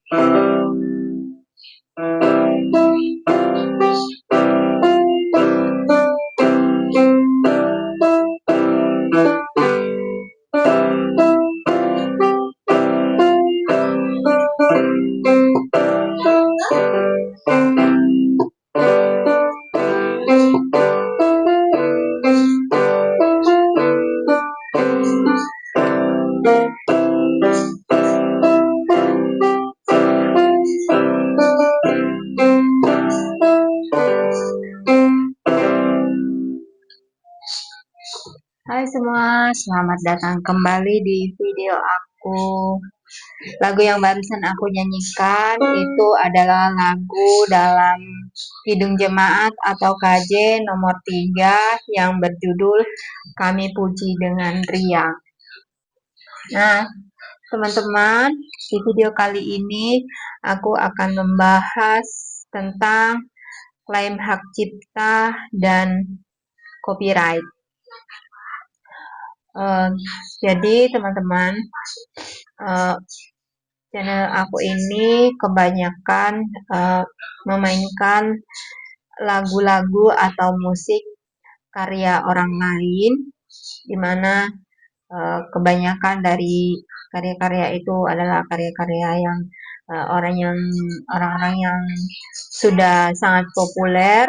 Hai semua, selamat datang kembali di video aku. Lagu yang barusan aku nyanyikan itu adalah lagu dalam Kidung Jemaat atau KJ nomor 3 yang berjudul Kami Puji dengan Riang. Nah, teman-teman, di video kali ini aku akan membahas tentang klaim hak cipta dan copyright. Jadi teman-teman, channel aku ini kebanyakan memainkan lagu-lagu atau musik karya orang lain, dimana kebanyakan dari karya-karya itu adalah karya-karya yang orang-orang yang sudah sangat populer,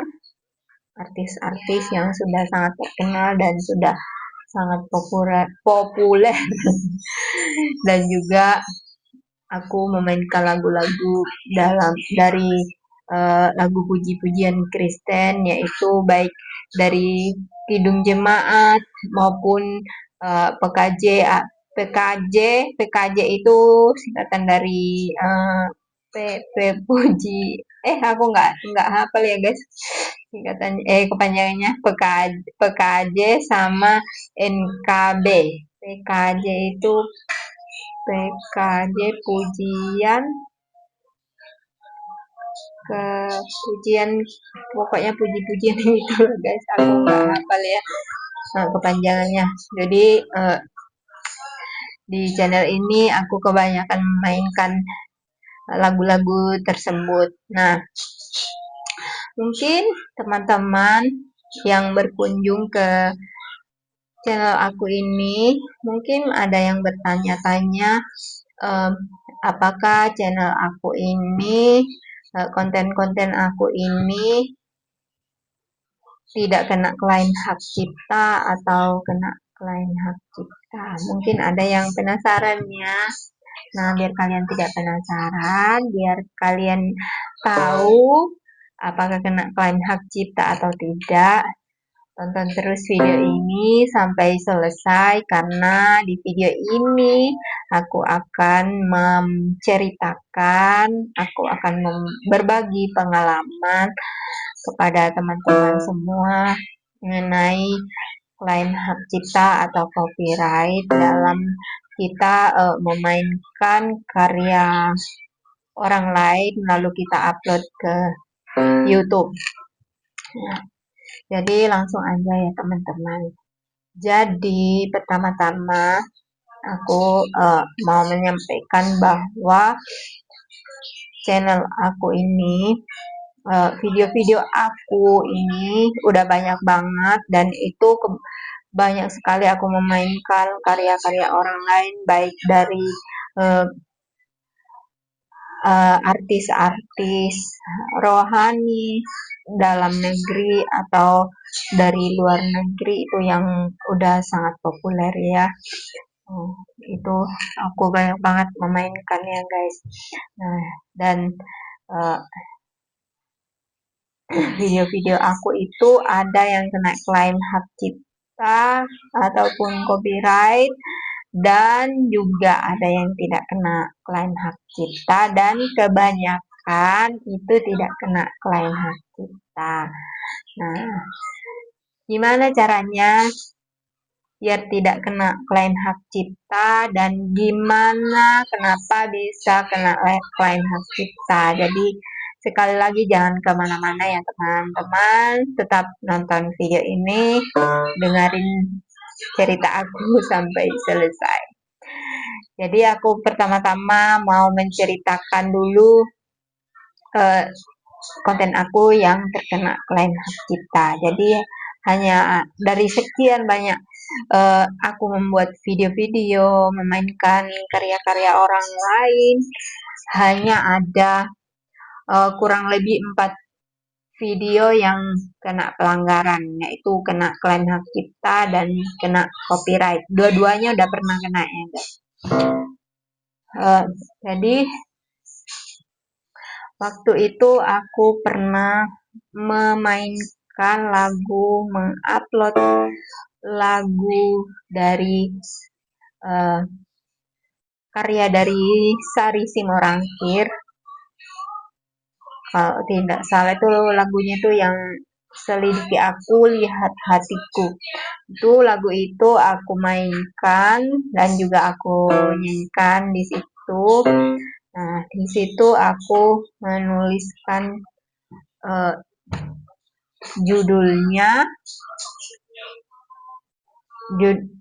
artis-artis yang sudah sangat terkenal dan sudah sangat populer dan juga aku memainkan lagu-lagu dari lagu puji-pujian Kristen, yaitu baik dari Kidung Jemaat maupun PKJ itu singkatan dari puji. Aku nggak hafal ya guys, singkatan kepanjangannya PKJ sama NKB. PKJ itu PKJ pujian pokoknya puji-pujian itu guys, aku nggak hafal ya kepanjangannya. Jadi di channel ini aku kebanyakan memainkan lagu-lagu tersebut. Nah, mungkin teman-teman yang berkunjung ke channel aku ini mungkin ada yang bertanya-tanya, apakah channel aku ini, konten-konten aku ini tidak kena klaim hak cipta atau kena klaim hak cipta. Mungkin ada yang penasaran ya. Nah, biar kalian tidak penasaran, biar kalian tahu apakah kena klaim hak cipta atau tidak, tonton terus video ini sampai selesai, karena di video ini aku akan menceritakan, aku akan berbagi pengalaman kepada teman-teman semua mengenai klaim hak cipta atau copyright dalam kita memainkan karya orang lain lalu kita upload ke YouTube. Nah, jadi langsung aja ya teman-teman. Jadi pertama-tama aku mau menyampaikan bahwa channel aku ini, video-video aku ini udah banyak banget, dan itu banyak sekali aku memainkan karya-karya orang lain, baik dari artis-artis rohani dalam negeri atau dari luar negeri, itu yang udah sangat populer ya. Itu aku banyak banget memainkan ya guys. Nah, dan video-video aku itu ada yang kena klaim hak cipta ataupun copyright, dan juga ada yang tidak kena klaim hak cipta, dan kebanyakan itu tidak kena klaim hak cipta. Nah, gimana caranya biar tidak kena klaim hak cipta, dan gimana kenapa bisa kena klaim hak cipta? Jadi sekali lagi jangan kemana-mana ya teman-teman, tetap nonton video ini, dengerin cerita aku sampai selesai. Jadi aku pertama-tama mau menceritakan dulu eh, konten aku yang terkena klaim hak cipta. Jadi hanya dari sekian banyak aku membuat video-video, memainkan karya-karya orang lain, hanya ada kurang lebih 4 video yang kena pelanggaran, yaitu kena klaim hak cipta dan kena copyright. Dua-duanya udah pernah kena ya, guys. Jadi waktu itu aku pernah mengupload lagu dari karya dari Sari Simorangkir. Kalau tidak salah itu lagunya itu yang Selidiki Aku Lihat Hatiku. Itu lagu itu aku mainkan dan juga aku nyanyikan di situ. Nah, di situ aku menuliskan judulnya.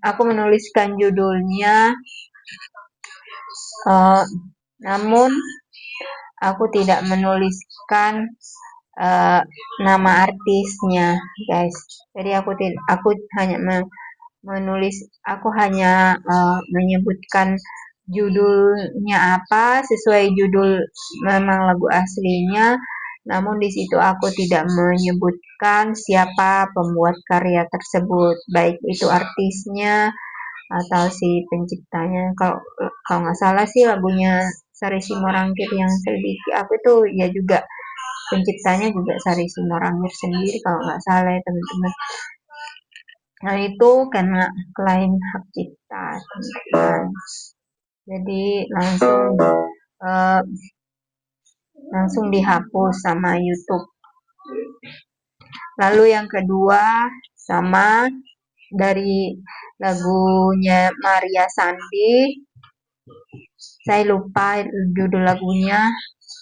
Aku menuliskan judulnya, namun aku tidak menuliskan nama artisnya, guys. Jadi aku hanya menyebutkan judulnya apa sesuai judul memang lagu aslinya. Namun di situ aku tidak menyebutkan siapa pembuat karya tersebut, baik itu artisnya atau si penciptanya. Kalau nggak salah sih lagunya Sari Simorangkir yang Selidiki Aku itu ya juga penciptanya juga Sari Simorangkir sendiri kalau nggak salah ya teman-teman. Nah itu kena klaim hak cipta teman-teman. Jadi langsung dihapus sama YouTube. Lalu yang kedua sama dari lagunya Maria Sandi. Saya lupa judul lagunya.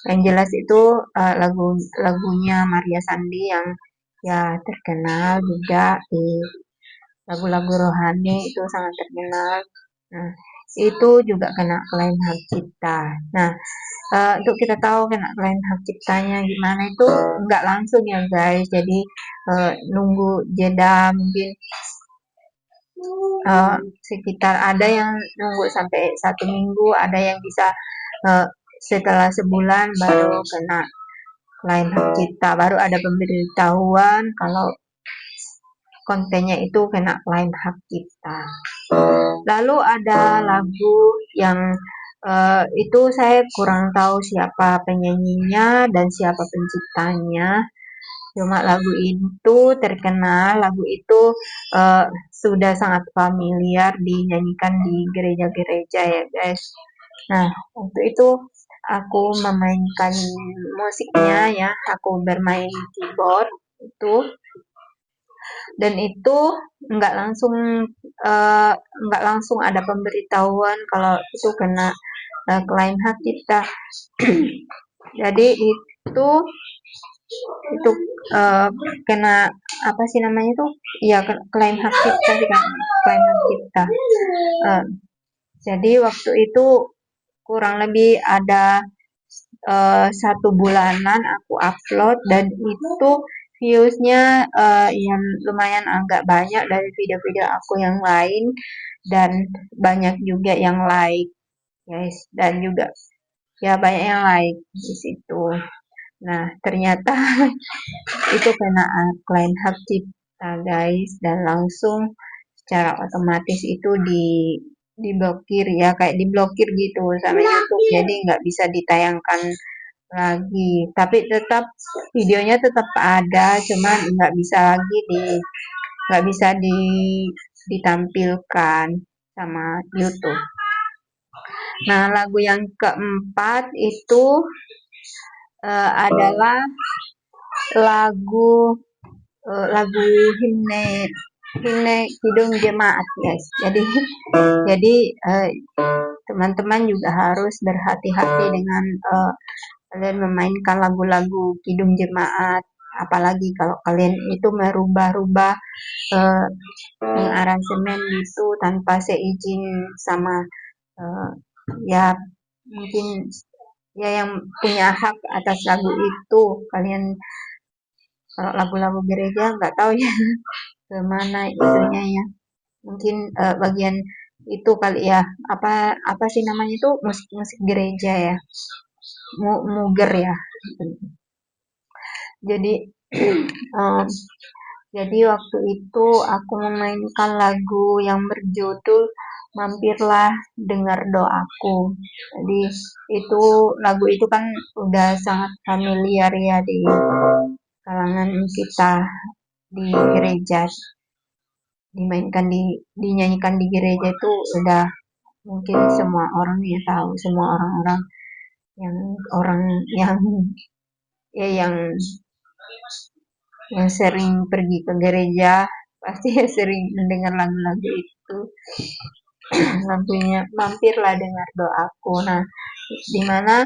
Yang jelas itu lagunya Maria Sandi yang ya terkenal juga di lagu-lagu rohani, itu sangat terkenal. Nah, itu juga kena klaim hak cipta. Nah, untuk kita tahu kena klaim hak ciptanya gimana itu nggak langsung ya guys. Jadi nunggu jeda mungkin sekitar, ada yang nunggu sampai 1 minggu, ada yang bisa setelah sebulan baru kena klaim hak cipta, baru ada pemberitahuan kalau kontennya itu kena klaim hak cipta. Lalu ada lagu yang itu saya kurang tahu siapa penyanyinya dan siapa penciptanya. Cuma lagu itu terkenal, lagu itu sudah sangat familiar dinyanyikan di gereja-gereja ya guys. Nah, waktu itu aku memainkan musiknya ya, aku bermain keyboard itu, dan itu nggak langsung ada pemberitahuan kalau itu kena klaim hak cipta. Jadi itu kena apa sih namanya tuh? Iya, klaim hak cipta sih kan, klaim hak cipta. Jadi waktu itu kurang lebih ada 1 bulanan aku upload, dan itu viewsnya yang lumayan agak banyak dari video-video aku yang lain, dan banyak juga yang like guys, dan juga ya banyak yang like di situ. Nah ternyata itu kena klaim hak cipta guys, dan langsung secara otomatis itu diblokir ya, kayak diblokir gitu sama YouTube, jadi nggak bisa ditayangkan lagi. Tapi tetap videonya tetap ada, cuman nggak bisa ditampilkan sama YouTube. Nah lagu yang keempat itu adalah lagu himne Kidung Jemaat guys. Jadi teman-teman juga harus berhati-hati dengan kalian memainkan lagu-lagu Kidung Jemaat, apalagi kalau kalian itu merubah-rubah mengaransemen itu tanpa seizin sama uh, ya mungkin ya yang punya hak atas lagu itu. Kalian kalau lagu-lagu gereja nggak tahu ya kemana itunya ya. Mungkin bagian itu kali ya, apa apa sih namanya itu, musik musik gereja ya, muger ya. Jadi um, jadi waktu itu aku memainkan lagu yang berjudul Mampirlah Dengar Doaku. Jadi itu lagu itu kan udah sangat familiar ya di kalangan kita di gereja, dinyanyikan di gereja itu udah mungkin semua orang ya tahu, semua orang-orang yang orang yang ya yang sering pergi ke gereja pasti ya sering mendengar lagu-lagu itu. Lagunya Mampirlah Dengar Doaku. Nah, di mana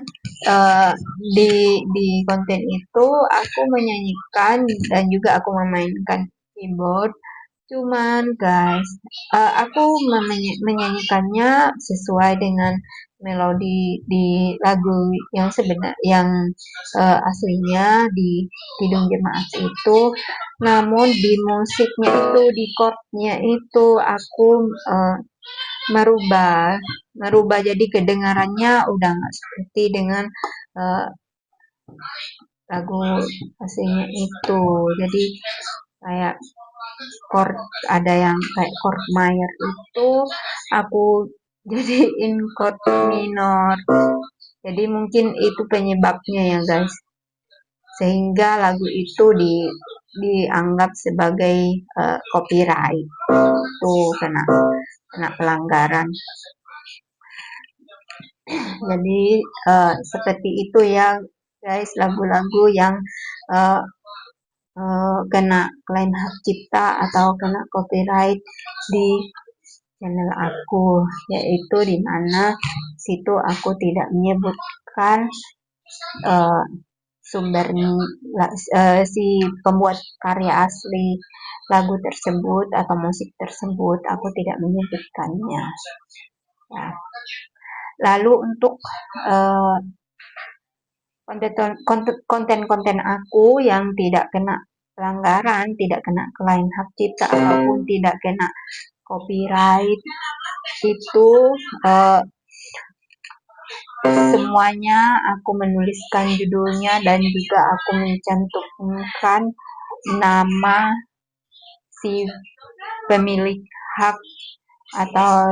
di konten itu aku menyanyikan dan juga aku memainkan keyboard. Cuman guys, aku menyanyikannya sesuai dengan melodi di lagu yang yang aslinya di Kidung Jemaat itu. Namun di musiknya itu, di chordnya itu aku merubah jadi kedengarannya udah nggak seperti dengan uh, lagu aslinya itu. Jadi kayak chord, ada yang kayak chord minor itu aku jadiin chord minor. Jadi mungkin itu penyebabnya ya guys, sehingga lagu itu dianggap sebagai copyright, itu kena pelanggaran. Jadi seperti itu ya guys, lagu-lagu yang uh, kena klaim hak cipta atau kena copyright di channel aku, yaitu di mana situ aku tidak menyebutkan uh, sumber si pembuat karya asli lagu tersebut atau musik tersebut, aku tidak menyebutkannya. Ya. Lalu untuk konten-konten aku yang tidak kena pelanggaran, tidak kena klaim hak cipta ataupun tidak kena copyright, itu semuanya aku menuliskan judulnya dan juga aku mencantumkan nama si pemilik hak atau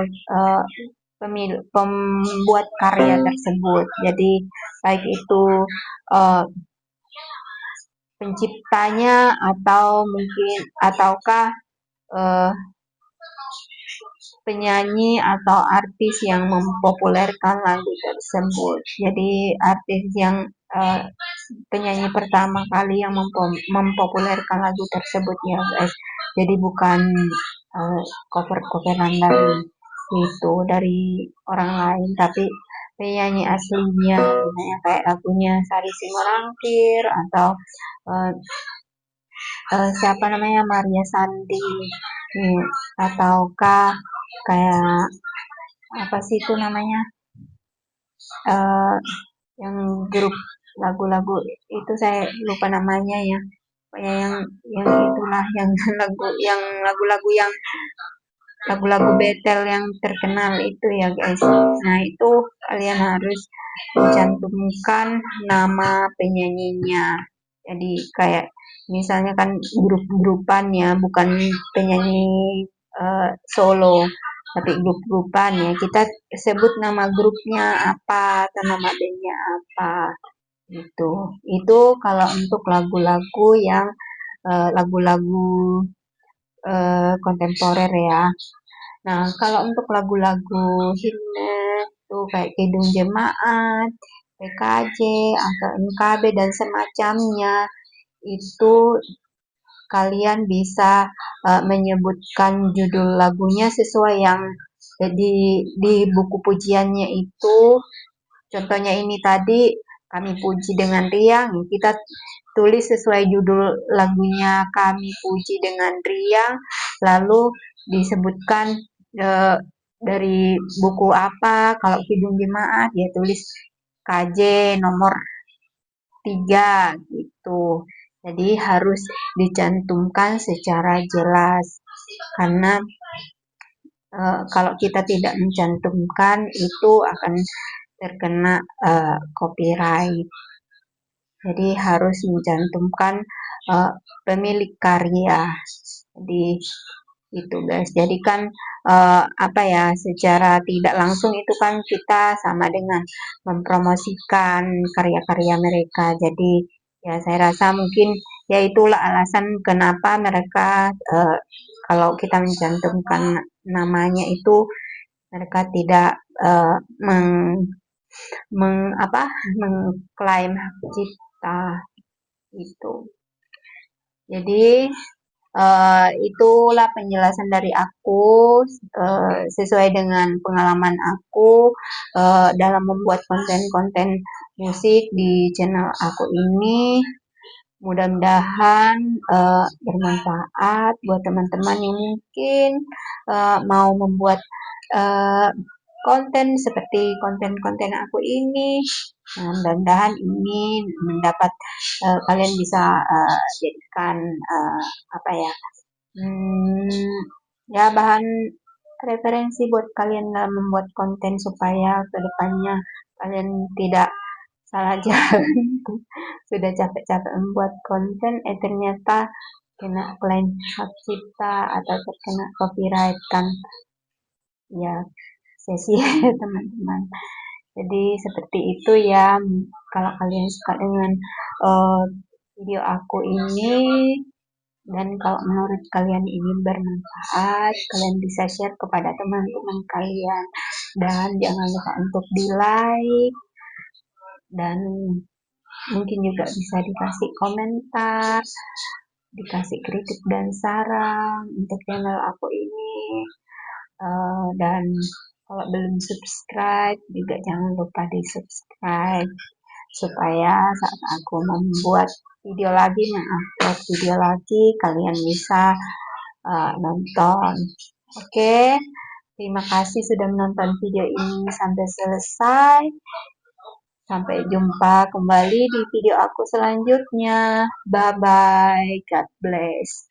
pembuat karya tersebut. Jadi baik itu penciptanya ataukah penyanyi atau artis yang mempopulerkan lagu tersebut. Jadi artis yang penyanyi pertama kali yang mempopulerkan lagu tersebut ya guys. Jadi bukan cover-coveran dari orang lain, tapi penyanyi aslinya, kayak lagunya Sari Simorangkir atau siapa namanya, Maria Sandi, ataukah kayak apa sih itu namanya, yang grup lagu-lagu itu saya lupa namanya ya, yang itulah yang lagu-lagu yang lagu-lagu betel yang terkenal itu ya guys. Nah itu kalian harus mencantumkan nama penyanyinya. Jadi kayak misalnya kan grup-grupan ya, bukan penyanyi solo, tapi grup-grupan ya. Kita sebut nama grupnya apa atau nama bandnya apa gitu. Itu kalau untuk lagu-lagu yang lagu-lagu kontemporer ya. Nah, kalau untuk lagu-lagu himne tuh kayak Kidung Jemaat, PKJ, atau NKB dan semacamnya, itu kalian bisa menyebutkan judul lagunya sesuai yang di buku pujiannya itu. Contohnya ini tadi, Kami Puji dengan Riang, kita tulis sesuai judul lagunya Kami Puji dengan Riang, lalu disebutkan dari buku apa. Kalau Kidung Jemaat dia tulis KJ nomor 3 gitu. Jadi harus dicantumkan secara jelas karena kalau kita tidak mencantumkan itu akan terkena copyright. Jadi harus mencantumkan pemilik karya. Jadi itu guys. Jadi kan apa ya, secara tidak langsung itu kan kita sama dengan mempromosikan karya-karya mereka. Jadi ya saya rasa mungkin ya itulah alasan kenapa mereka kalau kita mencantumkan namanya itu mereka tidak meng, apa mengklaim hak cipta itu. Jadi itulah penjelasan dari aku sesuai dengan pengalaman aku dalam membuat konten-konten musik di channel aku ini. Mudah-mudahan bermanfaat buat teman-teman yang mungkin mau membuat uh, konten seperti konten-konten aku ini. Nah, mudah-mudahan ini mendapat kalian bisa jadikan apa ya, ya bahan referensi buat kalian dalam membuat konten supaya kedepannya kalian tidak salah jalan. Sudah capek-capek membuat konten, ternyata kena klaim hak cipta atau terkena copyright kan, ya sesi teman-teman. Jadi seperti itu ya. Kalau kalian suka dengan video aku ini dan kalau menurut kalian ini bermanfaat, kalian bisa share kepada teman-teman kalian dan jangan lupa untuk di like dan mungkin juga bisa dikasih komentar, dikasih kritik dan saran untuk channel aku ini. Dan kalau belum subscribe juga jangan lupa di subscribe supaya saat aku membuat video lagi, mengupload video lagi, kalian bisa nonton. Oke, terima kasih sudah menonton video ini sampai selesai. Sampai jumpa kembali di video aku selanjutnya. Bye bye. God bless.